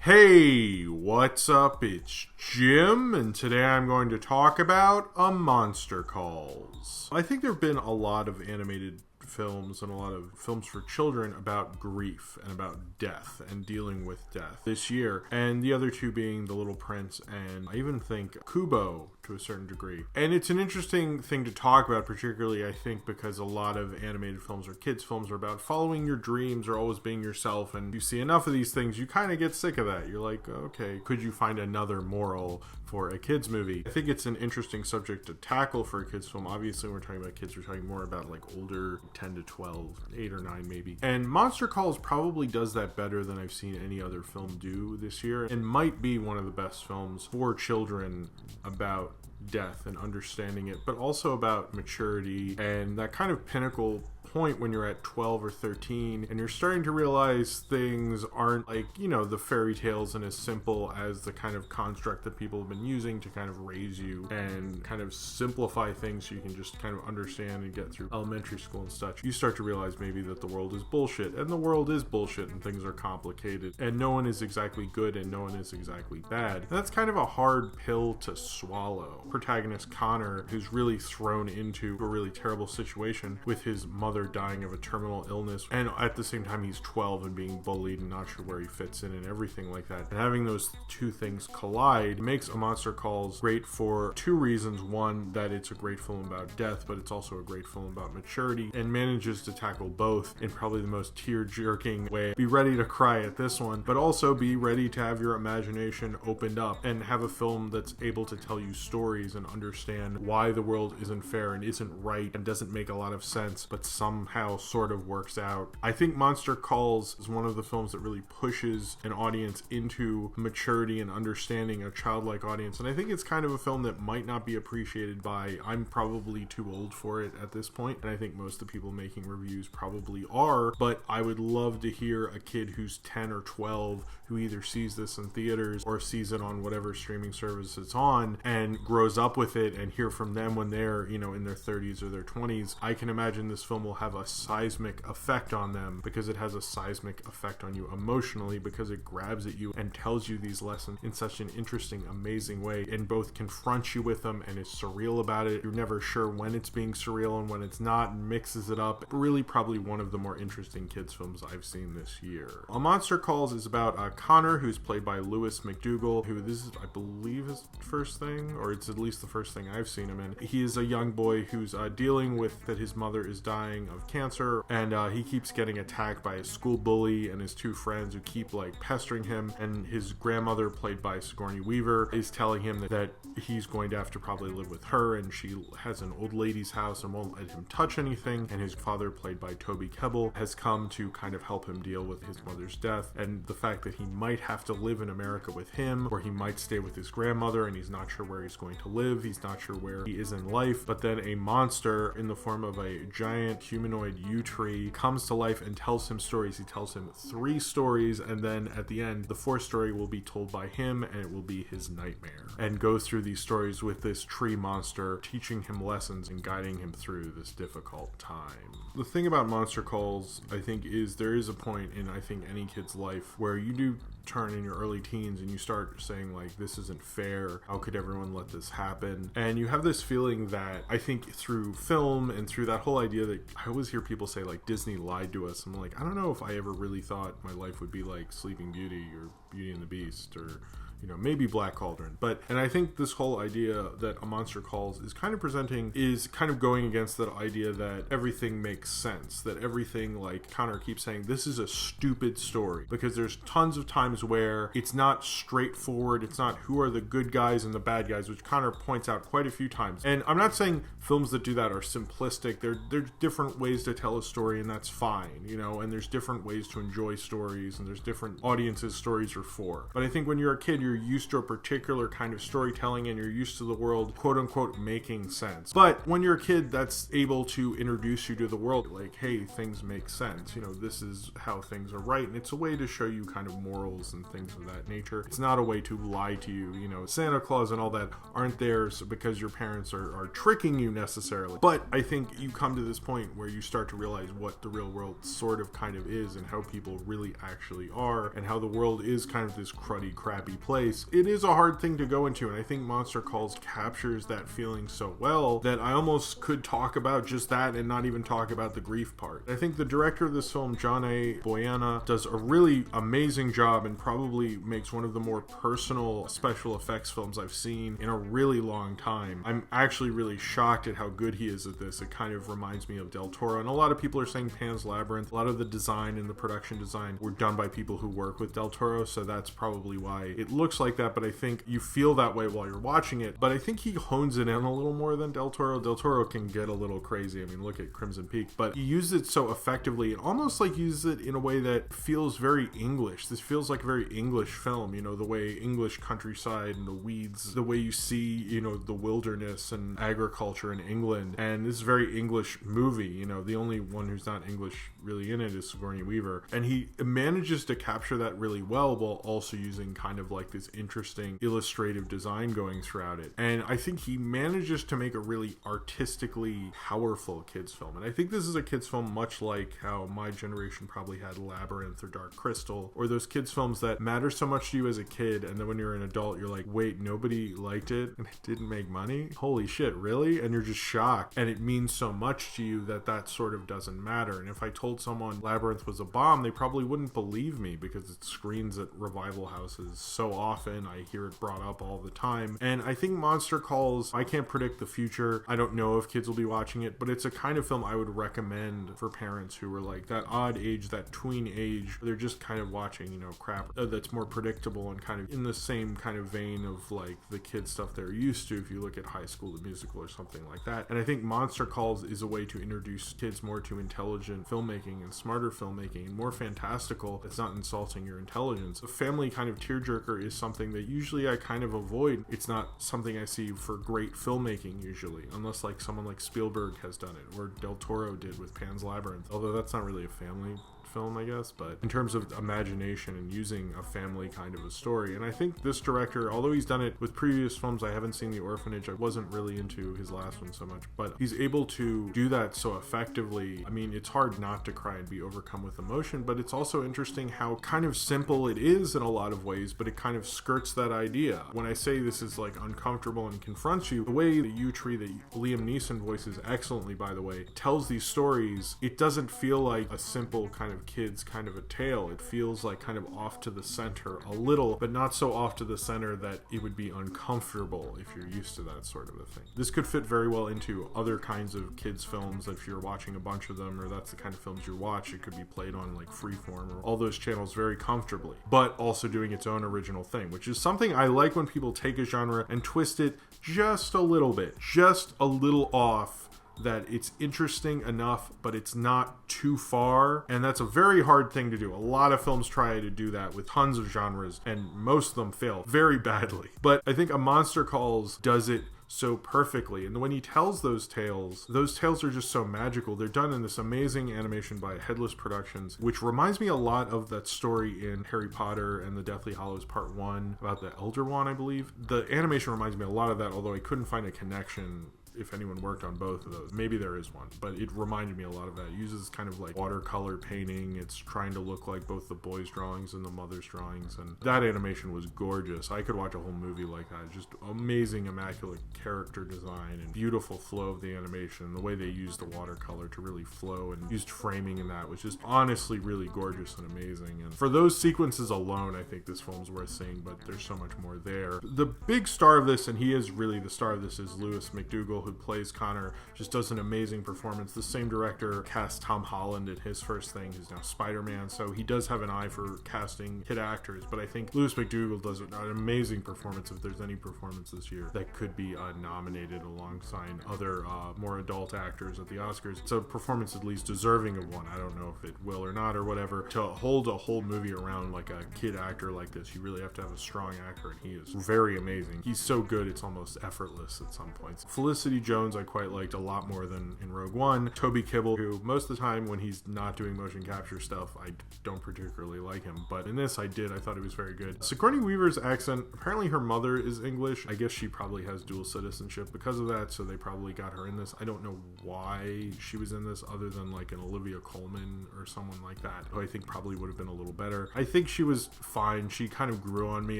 Hey, what's up? It's Jim, and today I'm going to talk about A Monster Calls. I think there have been a lot of animated films and a lot of films for children about grief and about death and dealing with death this year, and the other two being The Little Prince and I even think Kubo to a certain degree. And it's an interesting thing to talk about, particularly I think because a lot of animated films or kids films are about following your dreams or always being yourself, and you see enough of these things you kind of get sick of that. You're like, okay, could you find another moral for a kids movie? I think it's an interesting subject to tackle for a kids film. Obviously when we're talking about kids, we're talking more about like older 10 to 12, 8 or 9 maybe. And Monster Calls probably does that better than I've seen any other film do this year, and might be one of the best films for children about death and understanding it, but also about maturity and that kind of pinnacle point when you're at 12 or 13 and you're starting to realize things aren't like, you know, the fairy tales and as simple as the kind of construct that people have been using to kind of raise you and kind of simplify things so you can just kind of understand and get through elementary school and such. You start to realize maybe that the world is bullshit, and the world is bullshit, and things are complicated, and no one is exactly good and no one is exactly bad. And that's kind of a hard pill to swallow. Protagonist Connor, who's really thrown into a really terrible situation with his mother dying of a terminal illness, and at the same time he's 12 and being bullied and not sure where he fits in and everything like that. And having those two things collide makes A Monster Calls great for two reasons. One, that it's a great film about death, but it's also a great film about maturity, and manages to tackle both in probably the most tear-jerking way. Be ready to cry at this one, but also be ready to have your imagination opened up and have a film that's able to tell you stories and understand why the world isn't fair and isn't right and doesn't make a lot of sense, but somehow sort of works out. I think Monster Calls is one of the films that really pushes an audience into maturity and understanding, a childlike audience, and I think it's kind of a film that might not be appreciated by, I'm probably too old for it at this point, and I think most of the people making reviews probably are, but I would love to hear a kid who's 10 or 12 who either sees this in theaters or sees it on whatever streaming service it's on and grows up with it, and hear from them when they're, you know, in their 30s or their 20s. I can imagine this film will have a seismic effect on them, because it has a seismic effect on you emotionally, because it grabs at you and tells you these lessons in such an interesting, amazing way, and both confronts you with them and is surreal about it. You're never sure when it's being surreal and when it's not, and mixes it up. Really probably one of the more interesting kids films I've seen this year. A Monster Calls is about Connor, who's played by Lewis McDougall, who this is, I believe, his first thing, or it's at least the first thing I've seen him in. He is a young boy who's dealing with that his mother is dying of cancer, and he keeps getting attacked by a school bully and his two friends who keep like pestering him, and his grandmother, played by Sigourney Weaver, is telling him that he's going to have to probably live with her, and she has an old lady's house and won't let him touch anything, and his father, played by Toby Kebbell, has come to kind of help him deal with his mother's death and the fact that he might have to live in America with him, or he might stay with his grandmother, and he's not sure where he's going to live, he's not sure where he is in life. But then a monster in the form of a giant humanoid yew tree comes to life and tells him stories. He tells him 3 stories, and then at the end the 4th story will be told by him, and it will be his nightmare, and go through these stories with this tree monster teaching him lessons and guiding him through this difficult time. The thing about Monster Calls, I think, is there is a point in, I think, any kid's life where you do turn in your early teens and you start saying like, this isn't fair, how could everyone let this happen? And you have this feeling that I think through film and through that whole idea that I always hear people say like Disney lied to us. I'm like, I don't know if I ever really thought my life would be like Sleeping Beauty or Beauty and the Beast, or you know, maybe Black Cauldron. And I think this whole idea that A Monster Calls is kind of presenting is kind of going against that idea that everything makes sense, that everything, like Connor keeps saying, this is a stupid story, because there's tons of times where it's not straightforward, it's not who are the good guys and the bad guys, which Connor points out quite a few times. And I'm not saying films that do that are simplistic. There's different ways to tell a story, and that's fine, you know, and there's different ways to enjoy stories, and there's different audiences stories are for. But I think when you're a kid, you're you're used to a particular kind of storytelling and you're used to the world, quote unquote, making sense. But when you're a kid, that's able to introduce you to the world, like, hey, things make sense. You know, this is how things are right. And it's a way to show you kind of morals and things of that nature. It's not a way to lie to you. You know, Santa Claus and all that aren't there because your parents are tricking you necessarily. But I think you come to this point where you start to realize what the real world sort of kind of is and how people really actually are and how the world is kind of this cruddy, crappy place. It is a hard thing to go into, and I think Monster Calls captures that feeling so well that I almost could talk about just that and not even talk about the grief part. I think the director of this film, John A. Boyana, does a really amazing job and probably makes one of the more personal special effects films I've seen in a really long time. I'm actually really shocked at how good he is at this. It kind of reminds me of Del Toro, and a lot of people are saying Pan's Labyrinth. A lot of the design and the production design were done by people who work with Del Toro, so that's probably why it looks like that, but I think you feel that way while you're watching it. But I think he hones it in a little more than Del Toro. Del Toro can get a little crazy. I mean, look at Crimson Peak, but he used it so effectively and almost like uses it in a way that feels very English. This feels like a very English film, you know, the way English countryside and the weeds, the way you see, you know, the wilderness and agriculture in England. And this is a very English movie. You know, the only one who's not English really in it is Sigourney Weaver, and he manages to capture that really well while also using kind of like this interesting illustrative design going throughout it. And I think he manages to make a really artistically powerful kids film. And I think this is a kids film much like how my generation probably had Labyrinth or Dark Crystal, or those kids films that matter so much to you as a kid, and then when you're an adult you're like, wait, nobody liked it and it didn't make money? Holy shit, really? And you're just shocked, and it means so much to you that sort of doesn't matter. And if I told someone Labyrinth was a bomb, they probably wouldn't believe me because it screens at revival houses so often. I hear it brought up all the time. And I think Monster Calls, I can't predict the future. I don't know if kids will be watching it, but it's a kind of film I would recommend for parents who are like that odd age, that tween age. They're just kind of watching, you know, crap that's more predictable and kind of in the same kind of vein of like the kid stuff they're used to if you look at High School the Musical or something like that. And I think Monster Calls is a way to introduce kids more to intelligent filmmaking and smarter filmmaking and more fantastical. It's not insulting your intelligence. A family kind of tearjerker is something that usually I kind of avoid. It's not something I see for great filmmaking usually, unless like someone like Spielberg has done it or Del Toro did with Pan's Labyrinth, although that's not really a family film, I guess, but in terms of imagination and using a family kind of a story. And I think this director, although he's done it with previous films, I haven't seen The Orphanage, I wasn't really into his last one so much, but he's able to do that so effectively. I mean, it's hard not to cry and be overcome with emotion, but it's also interesting how kind of simple it is in a lot of ways, but it kind of skirts that idea. When I say this is like uncomfortable and confronts you, the way the Yew Tree that Liam Neeson voices excellently, by the way, tells these stories, it doesn't feel like a simple kind of kids kind of a tale. It feels like kind of off to the center a little, but not so off to the center that it would be uncomfortable if you're used to that sort of a thing. This could fit very well into other kinds of kids films. If you're watching a bunch of them, or that's the kind of films you watch, it could be played on like Freeform or all those channels very comfortably, but also doing its own original thing, which is something I like when people take a genre and twist it just a little bit, just a little off, that it's interesting enough, but it's not too far. And that's a very hard thing to do. A lot of films try to do that with tons of genres, and most of them fail very badly. But I think A Monster Calls does it so perfectly. And when he tells those tales are just so magical. They're done in this amazing animation by Headless Productions, which reminds me a lot of that story in Harry Potter and the Deathly Hallows Part 1 about the Elder Wand, I believe. The animation reminds me a lot of that, although I couldn't find a connection if anyone worked on both of those. Maybe there is one, but it reminded me a lot of that. It uses kind of like watercolor painting. It's trying to look like both the boys' drawings and the mother's drawings, and that animation was gorgeous. I could watch a whole movie like that. Just amazing, immaculate character design and beautiful flow of the animation. The way they used the watercolor to really flow and used framing in that was just honestly really gorgeous and amazing. And for those sequences alone, I think this film's worth seeing, but there's so much more there. The big star of this, and he is really the star of this, is Louis McDougall, who plays Connor, just does an amazing performance. The same director cast Tom Holland in his first thing, who's now Spider-Man, so he does have an eye for casting kid actors, but I think Louis McDougall does an amazing performance if there's any performance this year that could be nominated alongside other more adult actors at the Oscars. It's a performance at least deserving of one. I don't know if it will or not or whatever. To hold a whole movie around like a kid actor like this, you really have to have a strong actor, and he is very amazing. He's so good, it's almost effortless at some points. Felicity Jones I quite liked a lot more than in Rogue One. Toby Kebbell, who most of the time when he's not doing motion capture stuff, I don't particularly like him, but in this I did. I thought he was very good. Sigourney Weaver's accent, apparently her mother is English. I guess she probably has dual citizenship because of that, so they probably got her in this. I don't know why she was in this other than like an Olivia Colman or someone like that, who I think probably would have been a little better. I think she was fine. She kind of grew on me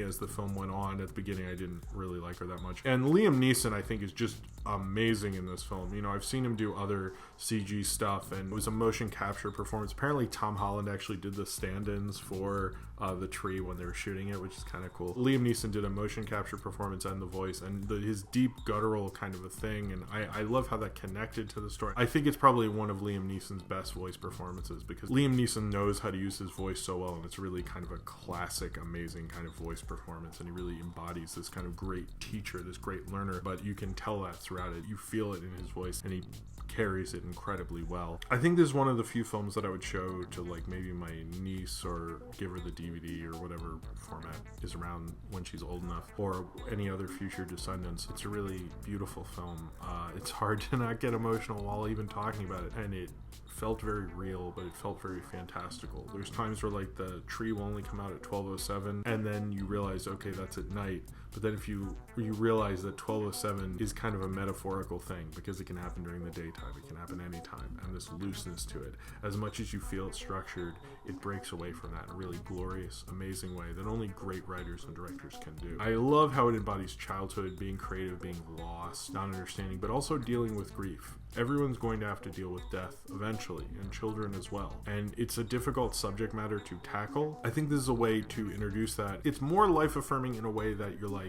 as the film went on. At the beginning I didn't really like her that much. And Liam Neeson I think is just amazing in this film. You know, I've seen him do other CG stuff, and it was a motion capture performance. Apparently Tom Holland actually did the stand-ins for the tree when they were shooting it, which is kind of cool. Liam Neeson did a motion capture performance and the voice, and his deep guttural kind of a thing, and I love how that connected to the story. I think it's probably one of Liam Neeson's best voice performances, because Liam Neeson knows how to use his voice so well, and it's really kind of a classic, amazing kind of voice performance, and he really embodies this kind of great teacher, this great learner, but you can tell that throughout it. You feel it in his voice, and he carries it incredibly well. I think this is one of the few films that I would show to like maybe my niece, or give her the DVD or whatever format is around when she's old enough, or any other future descendants. It's a really beautiful film. It's hard to not get emotional while even talking about it, and it felt very real, but it felt very fantastical. There's times where like the tree will only come out at 12:07, and then you realize, okay, that's at night. But then if you realize that 12:07 is kind of a metaphorical thing, because it can happen during the daytime, it can happen anytime, and this looseness to it, as much as you feel it's structured, it breaks away from that in a really glorious, amazing way that only great writers and directors can do. I love how it embodies childhood, being creative, being lost, not understanding, but also dealing with grief. Everyone's going to have to deal with death eventually, and children as well. And it's a difficult subject matter to tackle. I think this is a way to introduce that. It's more life-affirming in a way that you're like,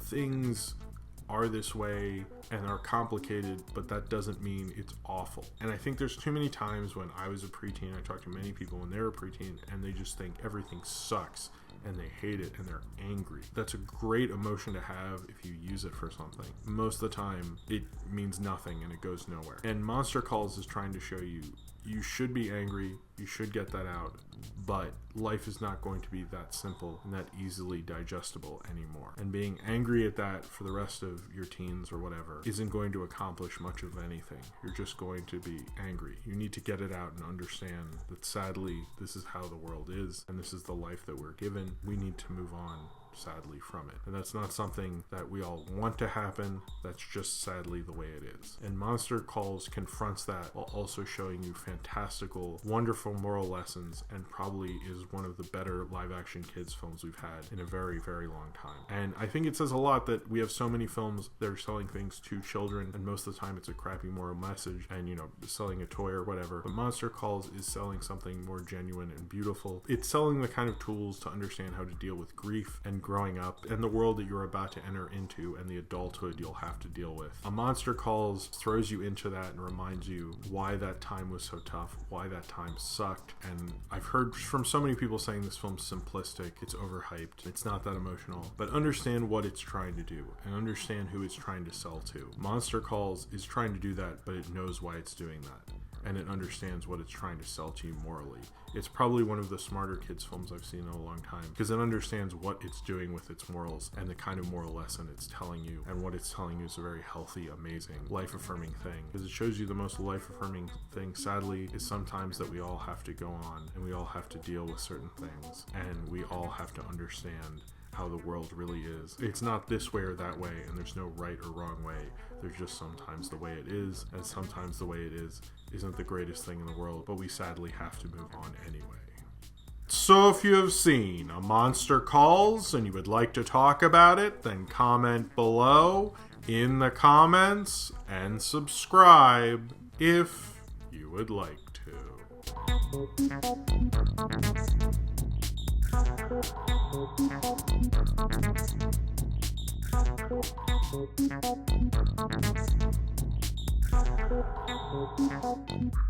things are this way and are complicated, but that doesn't mean it's awful. And I think there's too many times when I was a preteen, I talked to many people when they were a preteen, and they just think everything sucks, and they hate it, and they're angry. That's a great emotion to have if you use it for something. Most of the time, it means nothing and it goes nowhere. And Monster Calls is trying to show you, you should be angry, you should get that out, but life is not going to be that simple and that easily digestible anymore. And being angry at that for the rest of your teens or whatever isn't going to accomplish much of anything. You're just going to be angry. You need to get it out and understand that sadly, this is how the world is, and this is the life that we're given. We need to move on, sadly, from it. And that's not something that we all want to happen. That's just sadly the way it is. And Monster Calls confronts that while also showing you fantastical, wonderful moral lessons, and probably is one of the better live action kids films we've had in a very, very long time. And I think it says a lot that we have so many films that are selling things to children, and most of the time it's a crappy moral message and, you know, selling a toy or whatever. But Monster Calls is selling something more genuine and beautiful. It's selling the kind of tools to understand how to deal with grief and growing up, and the world that you're about to enter into, and the adulthood you'll have to deal with. A Monster Calls throws you into that and reminds you why that time was so tough, why that time sucked. And I've heard from so many people saying this film's simplistic, it's overhyped, it's not that emotional, but understand what it's trying to do and understand who it's trying to sell to. Monster Calls is trying to do that, but it knows why it's doing that, and it understands what it's trying to sell to you morally. It's probably one of the smarter kids films I've seen in a long time, because it understands what it's doing with its morals and the kind of moral lesson it's telling you, and what it's telling you is a very healthy, amazing, life-affirming thing, because it shows you the most life-affirming thing, sadly, is sometimes that we all have to go on, and we all have to deal with certain things, and we all have to understand how the world really is. It's not this way or that way, and there's no right or wrong way. There's just sometimes the way it is, and sometimes the way it is isn't the greatest thing in the world, but we sadly have to move on anyway. So if you have seen A Monster Calls and you would like to talk about it, then comment below in the comments and subscribe if you would like to.